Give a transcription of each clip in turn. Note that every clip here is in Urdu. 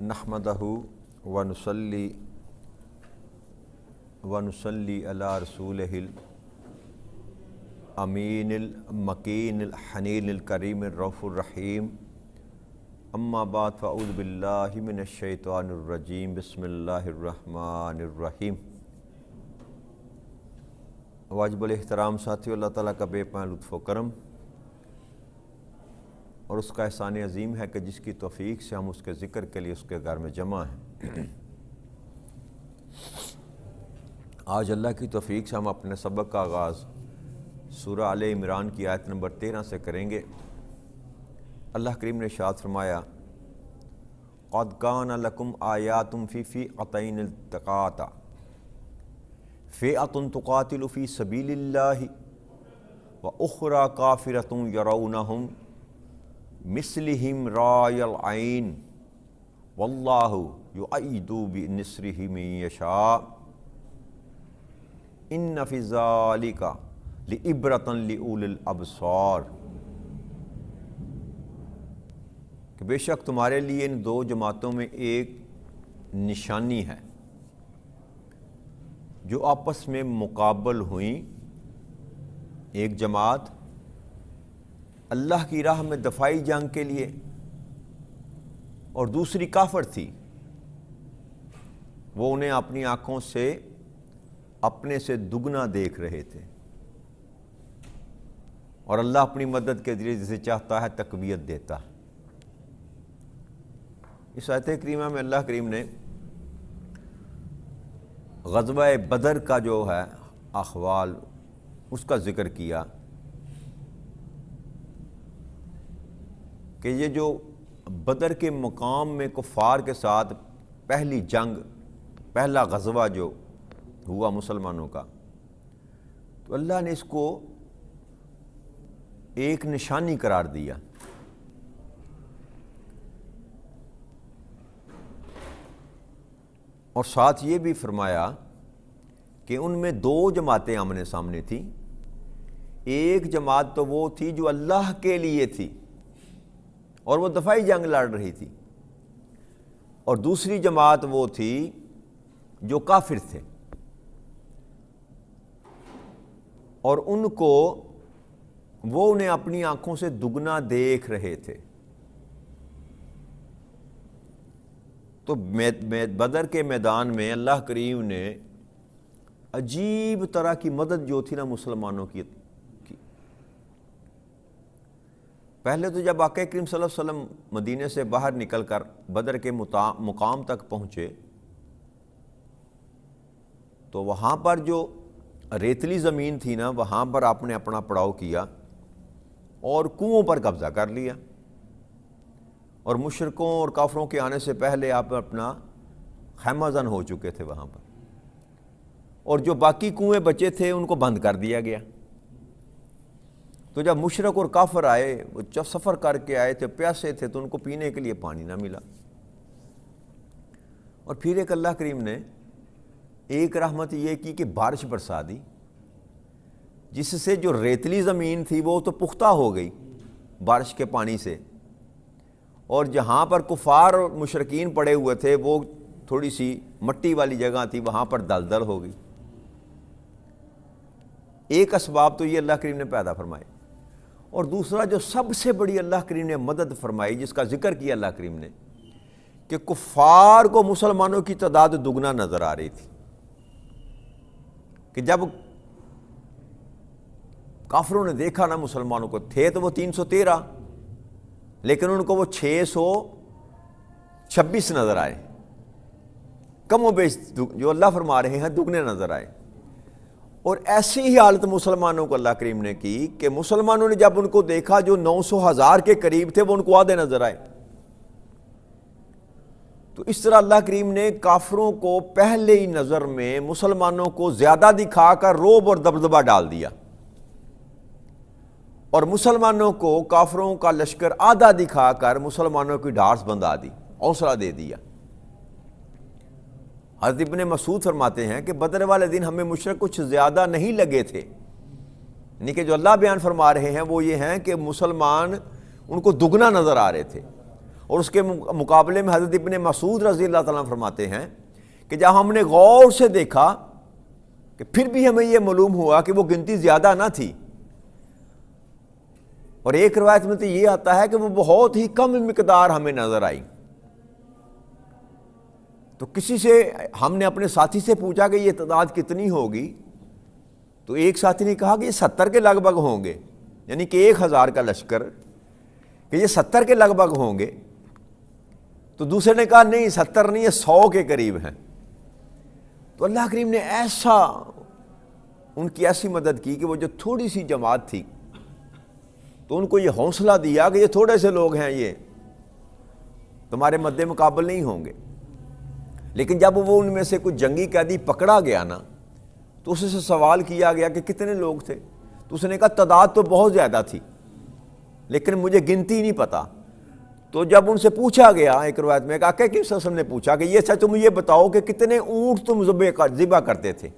نحمدہ ونصلی علی رسولہ الامین المکین الحنین الکریم الرؤوف الرحیم اما بعد فاعوذ باللہ من الشیطان الرجیم بسم اللہ الرحمن الرحیم۔ واجب الاحترام ساتھی، اللہ تعالیٰ کا بے پناہ لطف و کرم اور اس کا احسان عظیم ہے کہ جس کی توفیق سے ہم اس کے ذکر کے لیے اس کے گھر میں جمع ہیں۔ آج اللہ کی توفیق سے ہم اپنے سبق کا آغاز سورہ آل عمران کی آیت نمبر 13 سے کریں گے۔ اللہ کریم نے ارشاد فرمایا: قد کان لکم آیات فی فئتین التقاتا فئۃ تقاتل فی سبیل اللہ واخری کافرۃ یرونہم مثلہم رأی العین واللہ یؤید بنصرہ من یشاء ان فی ذلک لعبرۃ لأولی الابصار۔ کہ بے شک تمہارے لیے ان دو جماعتوں میں ایک نشانی ہے جو آپس میں مقابل ہوئیں۔ ایک جماعت اللہ کی راہ میں دفاعی جنگ کے لیے اور دوسری کافر تھی، وہ انہیں اپنی آنکھوں سے اپنے سے دگنا دیکھ رہے تھے، اور اللہ اپنی مدد کے ذریعے جسے چاہتا ہے تقویت دیتا ہے۔ اس آیت کریمہ میں اللہ کریم نے غزوہ بدر کا جو ہے احوال اس کا ذکر کیا کہ یہ جو بدر کے مقام میں کفار کے ساتھ پہلی جنگ، پہلا غزوہ جو ہوا مسلمانوں کا، تو اللہ نے اس کو ایک نشانی قرار دیا۔ اور ساتھ یہ بھی فرمایا کہ ان میں دو جماعتیں آمنے سامنے تھیں۔ ایک جماعت تو وہ تھی جو اللہ کے لیے تھی اور وہ دفاعی جنگ لڑ رہی تھی، اور دوسری جماعت وہ تھی جو کافر تھے، اور ان کو وہ انہیں اپنی آنکھوں سے دگنا دیکھ رہے تھے۔ تو بدر کے میدان میں اللہ کریم نے عجیب طرح کی مدد جو تھی نا مسلمانوں کی، پہلے تو جب آقا کریم صلی اللہ علیہ وسلم مدینے سے باہر نکل کر بدر کے مقام تک پہنچے تو وہاں پر جو ریتلی زمین تھی نا، وہاں پر آپ نے اپنا پڑاؤ کیا اور کنووں پر قبضہ کر لیا، اور مشرکوں اور کافروں کے آنے سے پہلے آپ اپنا خیمہ زن ہو چکے تھے وہاں پر، اور جو باقی کنویں بچے تھے ان کو بند کر دیا گیا۔ تو جب مشرک اور کافر آئے، وہ جب سفر کر کے آئے تھے، پیاسے تھے، تو ان کو پینے کے لیے پانی نہ ملا۔ اور پھر ایک اللہ کریم نے ایک رحمت یہ کی کہ بارش برسا دی، جس سے جو ریتلی زمین تھی وہ تو پختہ ہو گئی بارش کے پانی سے، اور جہاں پر کفار اور مشرکین پڑے ہوئے تھے وہ تھوڑی سی مٹی والی جگہ تھی، وہاں پر دلدل ہو گئی۔ ایک اسباب تو یہ اللہ کریم نے پیدا فرمائے، اور دوسرا جو سب سے بڑی اللہ کریم نے مدد فرمائی، جس کا ذکر کیا اللہ کریم نے، کہ کفار کو مسلمانوں کی تعداد دگنا نظر آ رہی تھی۔ کہ جب کافروں نے دیکھا نا مسلمانوں کو، تھے تو وہ 313، لیکن ان کو وہ 626 نظر آئے، کم و بیش جو اللہ فرما رہے ہیں دگنے نظر آئے۔ اور ایسی ہی حالت مسلمانوں کو اللہ کریم نے کی کہ مسلمانوں نے جب ان کو دیکھا جو 900,000 کے قریب تھے، وہ ان کو آدھے نظر آئے۔ تو اس طرح اللہ کریم نے کافروں کو پہلے ہی نظر میں مسلمانوں کو زیادہ دکھا کر رعب اور دبدبہ ڈال دیا، اور مسلمانوں کو کافروں کا لشکر آدھا دکھا کر مسلمانوں کی ڈھارس بندھا دی، حوصلہ دے دیا۔ حضرت ابن مسعود فرماتے ہیں کہ بدر والے دن ہمیں مشرک کچھ زیادہ نہیں لگے تھے، یعنی کہ جو اللہ بیان فرما رہے ہیں وہ یہ ہیں کہ مسلمان ان کو دگنا نظر آ رہے تھے، اور اس کے مقابلے میں حضرت ابن مسعود رضی اللہ تعالیٰ عنہ فرماتے ہیں کہ جب ہم نے غور سے دیکھا کہ پھر بھی ہمیں یہ معلوم ہوا کہ وہ گنتی زیادہ نہ تھی، اور ایک روایت میں تو یہ آتا ہے کہ وہ بہت ہی کم مقدار ہمیں نظر آئی۔ تو کسی سے ہم نے اپنے ساتھی سے پوچھا کہ یہ تعداد کتنی ہوگی، تو ایک ساتھی نے کہا کہ یہ 70 کے لگ بھگ ہوں گے، یعنی کہ 1000 کا لشکر کہ یہ 70 کے لگ بھگ ہوں گے۔ تو دوسرے نے کہا نہیں 70 نہیں، یہ 100 کے قریب ہیں۔ تو اللہ کریم نے ان کی ایسی مدد کی کہ وہ جو تھوڑی سی جماعت تھی تو ان کو یہ حوصلہ دیا کہ یہ تھوڑے سے لوگ ہیں، یہ تمہارے مد مقابل نہیں ہوں گے۔ لیکن جب وہ ان میں سے کچھ جنگی قیدی پکڑا گیا نا تو اس سے سوال کیا گیا کہ کتنے لوگ تھے، تو اس نے کہا تعداد تو بہت زیادہ تھی لیکن مجھے گنتی نہیں پتا۔ تو جب ان سے پوچھا گیا، ایک روایت میں آقا کریم صلی اللہ علیہ وسلم نے پوچھا کہ یہ سچ تم یہ بتاؤ کہ کتنے اونٹ تم ذبح کرتے تھے،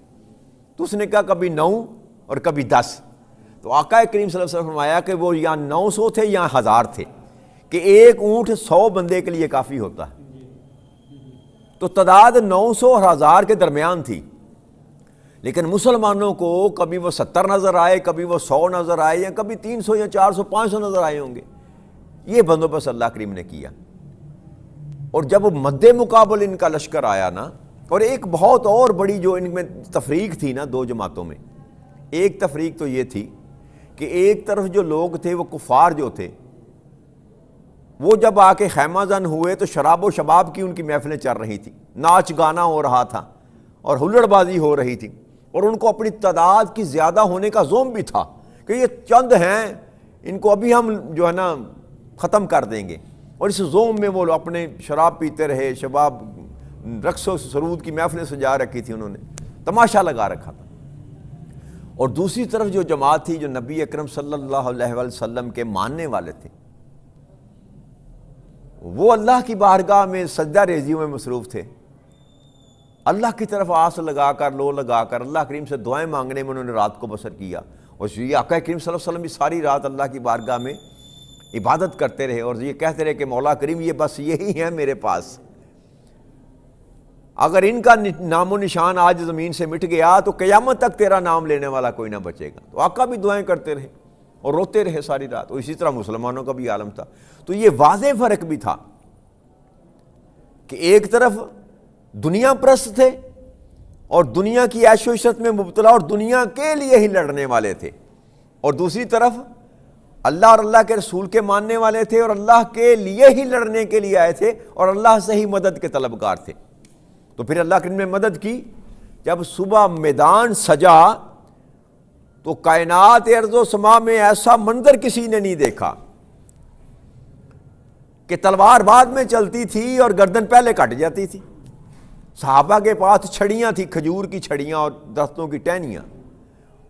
تو اس نے کہا کبھی 9 اور کبھی 10۔ تو آقا کریم صلی اللہ علیہ وسلم نے فرمایا کہ وہ یا 900 تھے یا 1000 تھے، کہ ایک اونٹ 100 بندے کے لیے کافی ہوتا ہے۔ تو تعداد 900 اور 1000 کے درمیان تھی، لیکن مسلمانوں کو کبھی وہ 70 نظر آئے، کبھی وہ 100 نظر آئے، یا کبھی 300 یا 400 500 نظر آئے ہوں گے۔ یہ بندوبست اللہ کریم نے کیا۔ اور جب مد مقابل ان کا لشکر آیا نا، اور ایک بہت اور بڑی جو ان میں تفریق تھی نا دو جماعتوں میں، ایک تفریق تو یہ تھی کہ ایک طرف جو لوگ تھے وہ کفار جو تھے، وہ جب آ کے خیمہ زن ہوئے تو شراب و شباب کی ان کی محفلیں چل رہی تھیں، ناچ گانا ہو رہا تھا اور ہلڑ بازی ہو رہی تھی، اور ان کو اپنی تعداد کی زیادہ ہونے کا زوم بھی تھا کہ یہ چند ہیں، ان کو ابھی ہم جو ہے نا ختم کر دیں گے۔ اور اس زوم میں وہ اپنے شراب پیتے رہے، شباب رقص و سرود کی محفلیں سجا رکھی تھی، انہوں نے تماشا لگا رکھا تھا۔ اور دوسری طرف جو جماعت تھی جو نبی اکرم صلی اللہ علیہ وسلم کے ماننے والے تھے، وہ اللہ کی بارگاہ میں سجدہ ریزیوں میں مصروف تھے، اللہ کی طرف آس لگا کر لو لگا کر اللہ کریم سے دعائیں مانگنے میں انہوں نے رات کو بسر کیا۔ اور یہ آقا کریم صلی اللہ علیہ وسلم بھی ساری رات اللہ کی بارگاہ میں عبادت کرتے رہے اور یہ کہتے رہے کہ مولا کریم یہ بس یہی ہے میرے پاس، اگر ان کا نام و نشان آج زمین سے مٹ گیا تو قیامت تک تیرا نام لینے والا کوئی نہ بچے گا۔ تو آقا بھی دعائیں کرتے رہے اور روتے رہے ساری رات، اور اسی طرح مسلمانوں کا بھی عالم تھا۔ تو یہ واضح فرق بھی تھا کہ ایک طرف دنیا پرست تھے اور دنیا کی عیش و عشرت میں مبتلا اور دنیا کے لیے ہی لڑنے والے تھے، اور دوسری طرف اللہ اور اللہ کے رسول کے ماننے والے تھے اور اللہ کے لیے ہی لڑنے کے لیے آئے تھے اور اللہ سے ہی مدد کے طلبگار تھے۔ تو پھر اللہ کریم نے مدد کی۔ جب صبح میدان سجا تو کائنات ارض و سما میں ایسا منظر کسی نے نہیں دیکھا کہ تلوار بعد میں چلتی تھی اور گردن پہلے کٹ جاتی تھی۔ صحابہ کے پاس چھڑیاں تھی، کھجور کی چھڑیاں اور درختوں کی ٹہنیاں،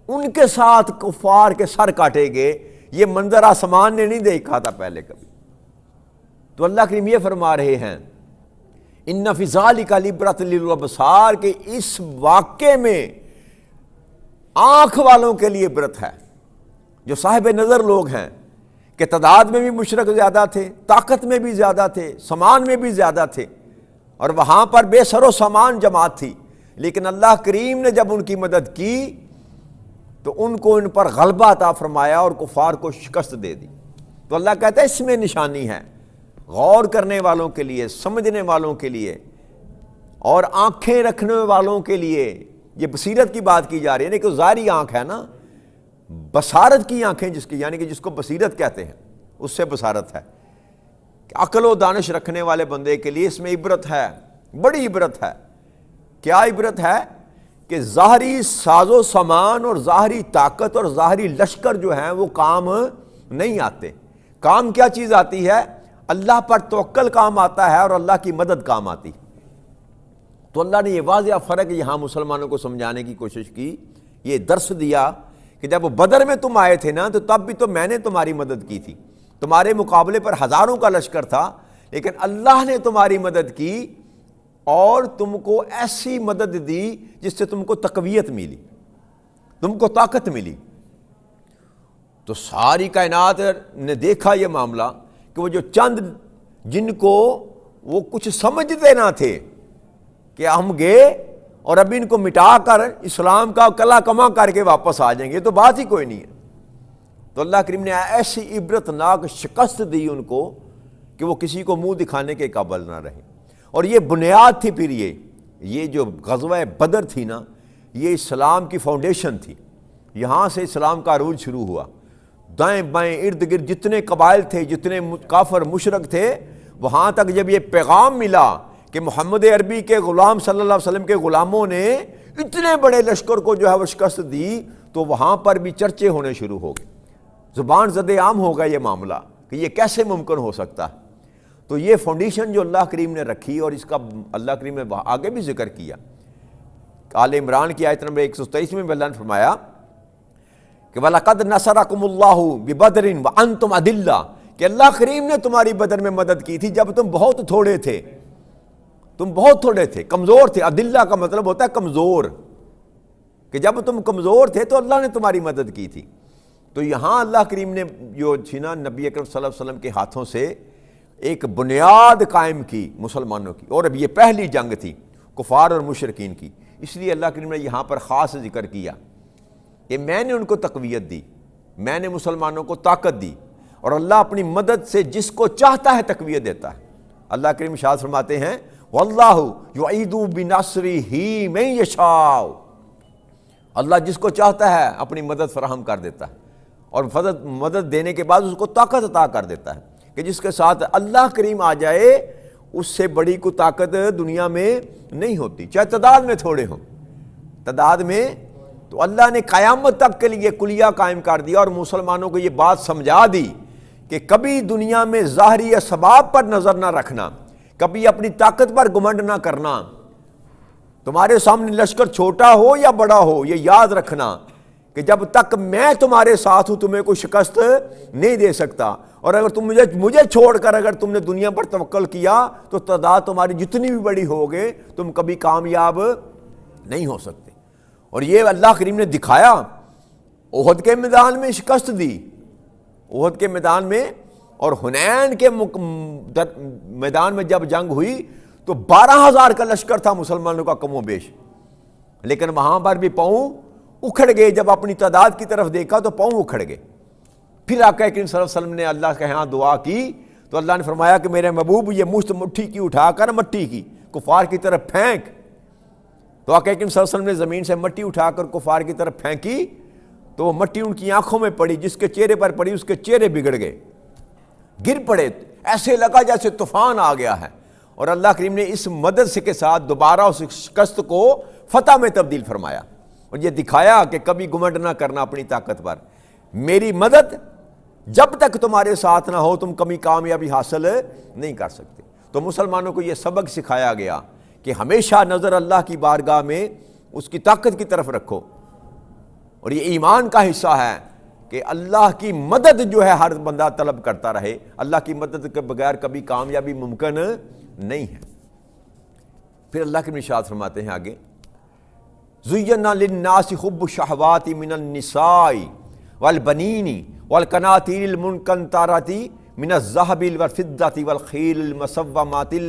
ان کے ساتھ کفار کے سر کاٹے گئے۔ یہ منظر آسمان نے نہیں دیکھا تھا پہلے کبھی۔ تو اللہ کریم یہ فرما رہے ہیں ان فی ذالک لعبرۃ للابصار، کہ اس واقعے میں آنکھ والوں کے لیے عبرت ہے، جو صاحب نظر لوگ ہیں، کہ تعداد میں بھی مشرک زیادہ تھے، طاقت میں بھی زیادہ تھے، سامان میں بھی زیادہ تھے، اور وہاں پر بے سر و سامان جماعت تھی، لیکن اللہ کریم نے جب ان کی مدد کی تو ان کو ان پر غلبہ عطا فرمایا اور کفار کو شکست دے دی۔ تو اللہ کہتا ہے اس میں نشانی ہے غور کرنے والوں کے لیے، سمجھنے والوں کے لیے اور آنکھیں رکھنے والوں کے لیے۔ یہ بصیرت کی بات کی جا رہی ہے نا، کہ ظاہری آنکھ ہے نا، بصارت کی آنکھیں جس کی، یعنی کہ جس کو بصیرت کہتے ہیں، اس سے بصارت ہے۔ عقل و دانش رکھنے والے بندے کے لیے اس میں عبرت ہے، بڑی عبرت ہے۔ کیا عبرت ہے؟ کہ ظاہری ساز و سامان اور ظاہری طاقت اور ظاہری لشکر جو ہیں وہ کام نہیں آتے۔ کام کیا چیز آتی ہے؟ اللہ پر توکل کام آتا ہے اور اللہ کی مدد کام آتی۔ تو اللہ نے یہ واضح فرق یہاں مسلمانوں کو سمجھانے کی کوشش کی، یہ درس دیا کہ جب بدر میں تم آئے تھے نا تو تب بھی تو میں نے تمہاری مدد کی تھی، تمہارے مقابلے پر ہزاروں کا لشکر تھا، لیکن اللہ نے تمہاری مدد کی اور تم کو ایسی مدد دی جس سے تم کو تقویت ملی، تم کو طاقت ملی۔ تو ساری کائنات نے دیکھا یہ معاملہ کہ وہ جو چند جن کو وہ کچھ سمجھتے نہ تھے کہ ہم گئے اور اب ان کو مٹا کر اسلام کا کلا کما کر کے واپس آ جائیں گے، تو بات ہی کوئی نہیں ہے۔ تو اللہ کریم نے ایسی عبرتناک شکست دی ان کو کہ وہ کسی کو منہ دکھانے کے قابل نہ رہے۔ اور یہ بنیاد تھی، پھر یہ جو غزوہ بدر تھی نا، یہ اسلام کی فاؤنڈیشن تھی۔ یہاں سے اسلام کا عروج شروع ہوا۔ دائیں بائیں ارد گرد جتنے قبائل تھے، جتنے کافر مشرک تھے، وہاں تک جب یہ پیغام ملا کہ محمد عربی کے غلام صلی اللہ علیہ وسلم کے غلاموں نے اتنے بڑے لشکر کو جو ہے وہ شکست دی، تو وہاں پر بھی چرچے ہونے شروع ہو گئے، زبان زد عام ہو گیا یہ معاملہ کہ یہ کیسے ممکن ہو سکتا ہے۔ تو یہ فاؤنڈیشن جو اللہ کریم نے رکھی، اور اس کا اللہ کریم نے آگے بھی ذکر کیا۔ آل عمران کی آیت نمبر 123 میں اللہ نے فرمایا کہ وَلَقَدْ نَصَرَكُمُ اللَّهُ بِبَدْرٍ وَأَنْتُمْ أَذِلَّةٌ، کہ اللہ کریم نے تمہاری بدر میں مدد کی تھی جب تم بہت تھوڑے تھے، تم بہت تھوڑے تھے، کمزور تھے۔ عدلہ کا مطلب ہوتا ہے کمزور، کہ جب تم کمزور تھے تو اللہ نے تمہاری مدد کی تھی۔ تو یہاں اللہ کریم نے جو تھی نا نبی اکرم صلی اللہ علیہ وسلم کے ہاتھوں سے ایک بنیاد قائم کی مسلمانوں کی، اور اب یہ پہلی جنگ تھی کفار اور مشرکین کی، اس لیے اللہ کریم نے یہاں پر خاص ذکر کیا کہ میں نے ان کو تقویت دی، میں نے مسلمانوں کو طاقت دی، اور اللہ اپنی مدد سے جس کو چاہتا ہے تقویت دیتا ہے۔ اللہ کریم ارشاد فرماتے ہیں واللہ یعید بنصرہ من یشاء، اللہ جس کو چاہتا ہے اپنی مدد فراہم کر دیتا ہے، اور مدد دینے کے بعد اس کو طاقت عطا کر دیتا ہے کہ جس کے ساتھ اللہ کریم آ جائے اس سے بڑی کوئی طاقت دنیا میں نہیں ہوتی، چاہے تعداد میں تھوڑے ہوں، تعداد میں۔ تو اللہ نے قیامت تک کے لیے کلیہ قائم کر دیا، اور مسلمانوں کو یہ بات سمجھا دی کہ کبھی دنیا میں ظاہری اسباب پر نظر نہ رکھنا، کبھی اپنی طاقت پر گھمنڈ نہ کرنا۔ تمہارے سامنے لشکر چھوٹا ہو یا بڑا ہو، یہ یاد رکھنا کہ جب تک میں تمہارے ساتھ ہوں تمہیں کوئی شکست نہیں دے سکتا، اور اگر تم مجھے چھوڑ کر اگر تم نے دنیا پر توکل کیا تو تعداد تمہاری جتنی بھی بڑی ہوگے تم کبھی کامیاب نہیں ہو سکتے۔ اور یہ اللہ کریم نے دکھایا، احد کے میدان میں شکست دی، احد کے میدان میں، اور حنین کے میدان میں جب جنگ ہوئی تو 12,000 کا لشکر تھا مسلمانوں کا کم و بیش، لیکن وہاں پر بھی پاؤں اکھڑ گئے، جب اپنی تعداد کی طرف دیکھا تو پاؤں اکھڑ گئے۔ پھر آقا کریم صلی اللہ علیہ وسلم نے اللہ کے ہاں دعا کی تو اللہ نے فرمایا کہ میرے محبوب یہ مشت مٹھی کی اٹھا کر مٹی کی کفار کی طرف پھینک۔ تو آقا کریم صلی اللہ علیہ وسلم نے زمین سے مٹی اٹھا کر کفار کی طرف پھینکی تو وہ مٹی ان کی آنکھوں میں پڑی، جس کے چہرے پر پڑی اس کے چہرے بگڑ گئے، گر پڑے، ایسے لگا جیسے طوفان آ گیا ہے۔ اور اللہ کریم نے اس مدد سے کے ساتھ دوبارہ اس شکست کو فتح میں تبدیل فرمایا، اور یہ دکھایا کہ کبھی گھمنڈ نہ کرنا اپنی طاقت پر۔ میری مدد جب تک تمہارے ساتھ نہ ہو تم کبھی کامیابی حاصل نہیں کر سکتے۔ تو مسلمانوں کو یہ سبق سکھایا گیا کہ ہمیشہ نظر اللہ کی بارگاہ میں اس کی طاقت کی طرف رکھو، اور یہ ایمان کا حصہ ہے کہ اللہ کی مدد جو ہے ہر بندہ طلب کرتا رہے، اللہ کی مدد کے بغیر کبھی کامیابی ممکن نہیں ہے۔ پھر اللہ کے ارشاد فرماتے ہیں آگے زُيِّنَ لِلنَّاسِ حُبُّ الشَّهَوَاتِ مِنَ النِّسَاءِ وَالْبَنِينِ وَالْقَنَاطِيرِ الْمُنقَنطَرَةِ مِنَ الذَّهَبِ وَالْفِضَّةِ وَالْخَيْلِ الْمُسَوَّمَةِ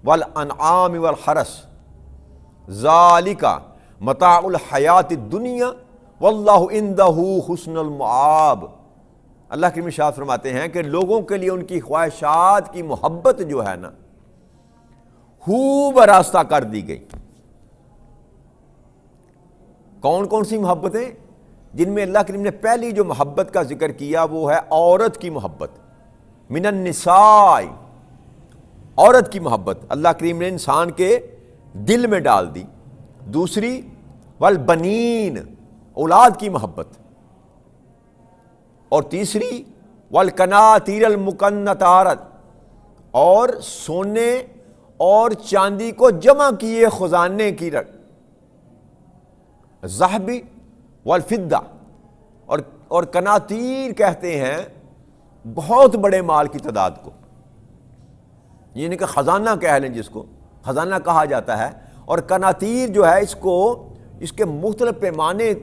وَالْأَنْعَامِ وَالْحَرْثِ ذَلِكَ مَتَاعُ الْحَيَاةِ الدُّنْيَا وَاللَّهُ عِندَهُ حُسْنُ الْمَآبِ۔ اللہ کی ارشاد فرماتے ہیں کہ لوگوں کے لیے ان کی خواہشات کی محبت جو ہے نا خوب راستہ کر دی گئی۔ کون کون سی محبتیں؟ جن میں اللہ کریم نے پہلی جو محبت کا ذکر کیا وہ ہے عورت کی محبت، من النساء، عورت کی محبت اللہ کریم نے انسان کے دل میں ڈال دی۔ دوسری والبنین، اولاد کی محبت، اور تیسری والقناطیر المقنطرۃ، اور سونے اور چاندی کو جمع کیے خزانے کی ذهب والفضہ، اور قناطیر کہتے ہیں بہت بڑے مال کی تعداد کو، یعنی کہ خزانہ کہہ لیں جس کو خزانہ کہا جاتا ہے۔ اور قناطیر جو ہے اس کے مختلف پیمانے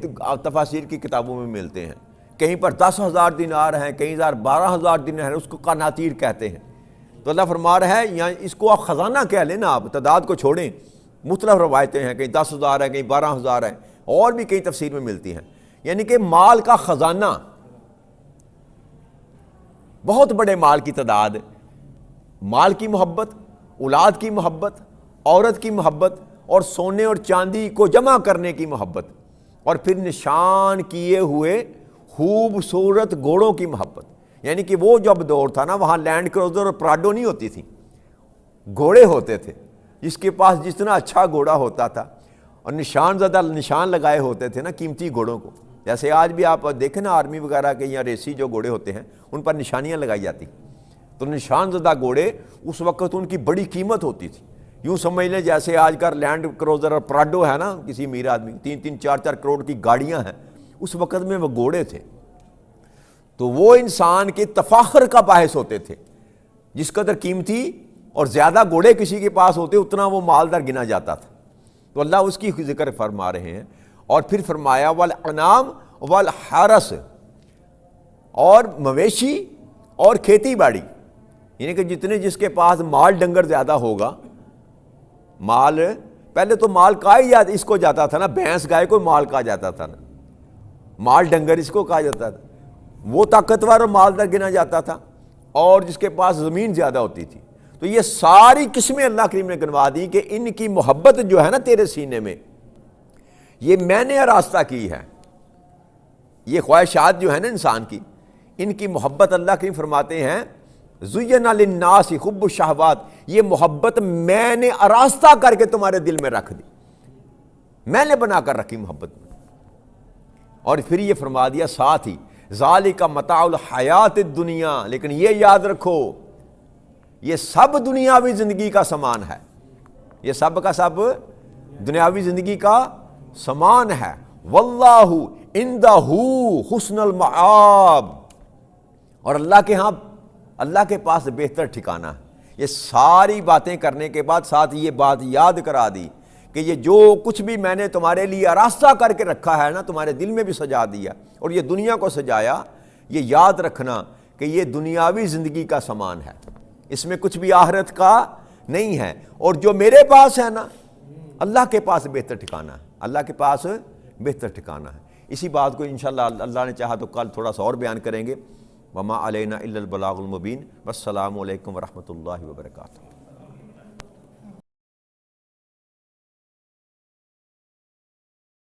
تفاسیر کی کتابوں میں ملتے ہیں، کہیں پر 10,000 دینار ہیں، کہیں 12,000 دینار ہیں، اس کو قناطیر کہتے ہیں۔ تو اللہ فرما رہا ہے یہاں اس کو آپ خزانہ کہہ لیں نا، آپ تعداد کو چھوڑیں، مختلف روایتیں ہیں، کہیں 10,000 ہے، کہیں 12,000 ہے، اور بھی کئی تفسیر میں ملتی ہیں، یعنی کہ مال کا خزانہ، بہت بڑے مال کی تعداد، مال کی محبت، اولاد کی محبت، عورت کی محبت، اور سونے اور چاندی کو جمع کرنے کی محبت، اور پھر نشان کیے ہوئے خوبصورت گھوڑوں کی محبت. یعنی کہ وہ جب دور تھا نا، وہاں لینڈ کروزر اور پراڈو نہیں ہوتی تھی، گھوڑے ہوتے تھے، جس کے پاس جتنا اچھا گھوڑا ہوتا تھا، اور نشان زدہ نشان لگائے ہوتے تھے نا قیمتی گھوڑوں کو. جیسے آج بھی آپ دیکھیں نا آرمی وغیرہ کے یا ریسی جو گھوڑے ہوتے ہیں ان پر نشانیاں لگائی جاتی، تو نشان زدہ گھوڑے اس وقت ان کی بڑی قیمت ہوتی تھی. یوں سمجھ لیں جیسے آج کل لینڈ کروزر اور پراڈو ہے نا، کسی امیر آدمی 3-3 4-4 کروڑ کی گاڑیاں ہیں، اس وقت میں وہ گھوڑے تھے. تو وہ انسان کے تفاخر کا باعث ہوتے تھے، جس قدر قیمتی اور زیادہ گھوڑے کسی کے پاس ہوتے اتنا وہ مالدار گنا جاتا تھا. تو اللہ اس کی ذکر فرما رہے ہیں. اور پھر فرمایا والانعام والحرث، اور مویشی اور کھیتی باڑی، یعنی کہ جتنے جس کے پاس مال ڈنگر زیادہ ہوگا، مال پہلے تو مال کہا ہی اس کو جاتا تھا نا، بھینس گائے کو مال کہا جاتا تھا نا، مال ڈنگر اس کو کہا جاتا تھا، وہ طاقتور اور مالدار گنا جاتا تھا، اور جس کے پاس زمین زیادہ ہوتی تھی. تو یہ ساری قسمیں اللہ کریم نے گنوا دی کہ ان کی محبت جو ہے نا تیرے سینے میں، یہ میں نے آراستہ کی ہے. یہ خواہشات جو ہیں نا انسان کی، ان کی محبت اللہ کریم فرماتے ہیں زُيِّنَ لِلنَّاسِ حُبُّ الشَّهَوَاتِ، یہ محبت میں نے آراستہ کر کے تمہارے دل میں رکھ دی، میں نے بنا کر رکھی محبت میں. اور پھر یہ فرما دیا ساتھ ہی ذَلِكَ مَتَاعُ الْحَيَاةِ الدُّنْيَا، لیکن یہ یاد رکھو یہ سب دنیاوی زندگی کا سامان ہے، یہ سب کا سب دنیاوی زندگی کا سامان ہے. واللہ عندہ حسن المآب، اور اللہ کے ہاں، اللہ کے پاس بہتر ٹھکانہ ہے. یہ ساری باتیں کرنے کے بعد ساتھ یہ بات یاد کرا دی کہ یہ جو کچھ بھی میں نے تمہارے لیے آراستہ کر کے رکھا ہے نا، تمہارے دل میں بھی سجا دیا اور یہ دنیا کو سجایا، یہ یاد رکھنا کہ یہ دنیاوی زندگی کا سامان ہے، اس میں کچھ بھی آخرت کا نہیں ہے. اور جو میرے پاس ہے نا، اللہ کے پاس بہتر ٹھکانہ ہے، اللہ کے پاس بہتر ٹھکانہ ہے. اسی بات کو انشاءاللہ اللہ نے چاہا تو کل تھوڑا سا اور بیان کریں گے. وما علینا الا البلاغ المبین. والسلام علیکم ورحمۃ اللہ وبرکاتہ.